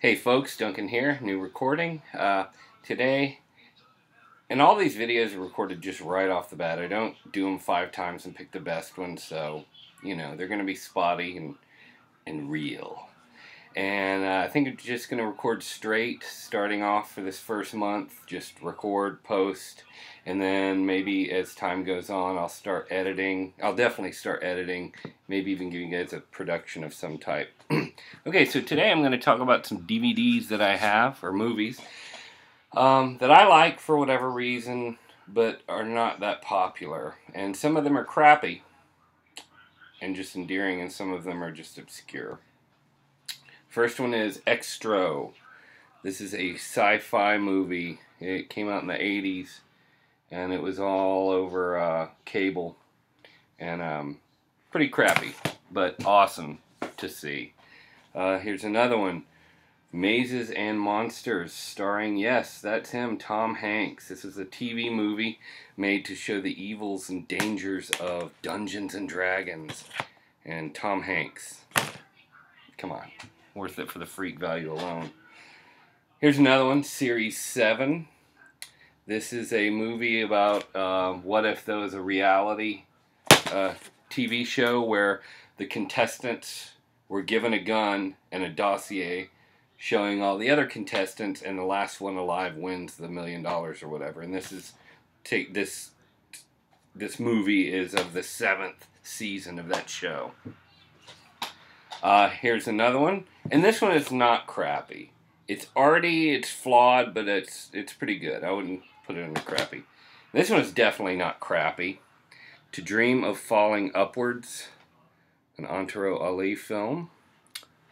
Hey folks, Duncan here, new recording. Today, and all these videos are recorded just right off the bat. I don't do them 5 times and pick the best one, so, they're going to be spotty and real. And I think I'm just going to record straight, starting off for this first month, just record, post, and then maybe as time goes on, I'll start editing. I'll definitely start editing, maybe even giving you guys a production of some type. Okay, so today I'm going to talk about some DVDs that I have, or movies, that I like for whatever reason, but are not that popular. And some of them are crappy and just endearing, and some of them are just obscure. First one is Extra. This is a sci-fi movie. It came out in the 80s, and it was all over cable, and pretty crappy, but awesome to see. Here's another one, Mazes and Monsters, starring, yes, that's him, Tom Hanks. This is a TV movie made to show the evils and dangers of Dungeons and Dragons, and Tom Hanks. Come on. Worth it for the freak value alone. Here's another one, Series 7. This is a movie about what if there was a reality TV show where the contestants were given a gun and a dossier showing all the other contestants, and the last one alive wins the $1 million or whatever. And this movie is of the 7th season of that show. Here's another one, and this one is not crappy. It's flawed, but it's pretty good. I wouldn't put it in crappy. This one is definitely not crappy. To Dream of Falling Upwards, an Antero Ali film.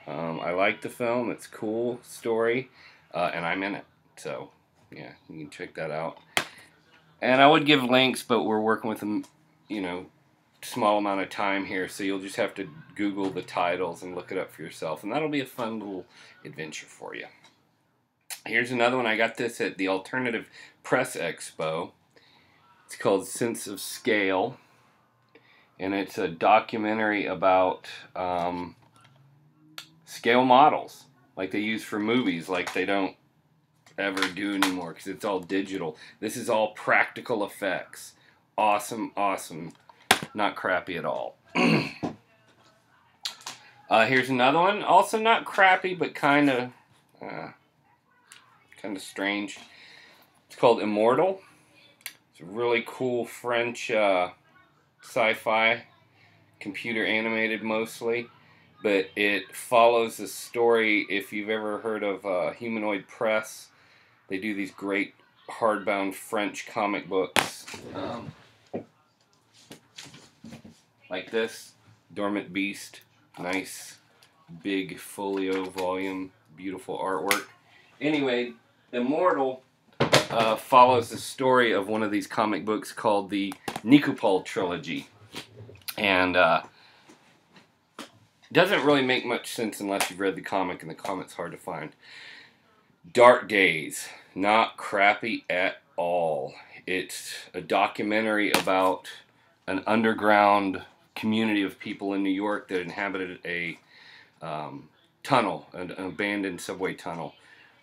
I like the film. It's a cool story, and I'm in it. So, yeah, you can check that out. And I would give links, but we're working with them, small amount of time here, so you'll just have to Google the titles and look it up for yourself, and that'll be a fun little adventure for you. Here's another one. I got this at the Alternative Press Expo. It's called Sense of Scale, and it's a documentary about scale models like they use for movies, like they don't ever do anymore because it's all digital. This is all practical effects. Awesome. Not crappy at all. Here's another one. Also not crappy, but kind of strange. It's called Immortal. It's a really cool French sci-fi, computer animated mostly, but it follows the story. If you've ever heard of Humanoid Press, they do these great hardbound French comic books. Like this, Dormant Beast, nice big folio volume, beautiful artwork. Anyway, Immortal follows the story of one of these comic books called the Nikopol Trilogy, and doesn't really make much sense unless you've read the comic, and the comic's hard to find. Dark Days, not crappy at all. It's a documentary about an underground community of people in New York that inhabited a tunnel, an abandoned subway tunnel.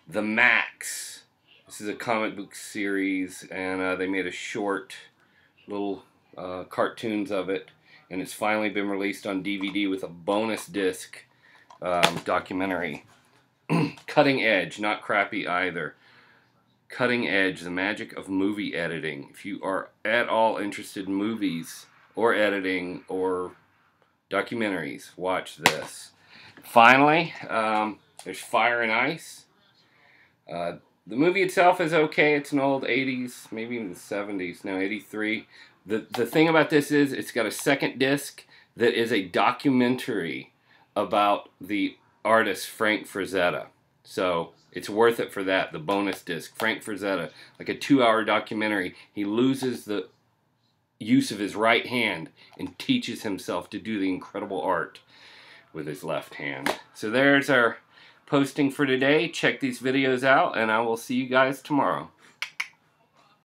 The Max. This is a comic book series, and they made a short little cartoons of it, and it's finally been released on DVD with a bonus disc documentary. Cutting Edge, not crappy either. Cutting Edge, the magic of movie editing. If you are at all interested in movies or editing or documentaries, watch this. Finally, there's Fire and Ice. The movie itself is okay. It's an old 80s, maybe even the 70s, no, 83. The thing about this is it's got a second disc that is a documentary about the artist Frank Frazetta. So it's worth it for that, the bonus disc. Frank Frazetta, like a 2-hour documentary. He loses the use of his right hand and teaches himself to do the incredible art with his left hand. So there's our posting for today. Check these videos out, and I will see you guys tomorrow.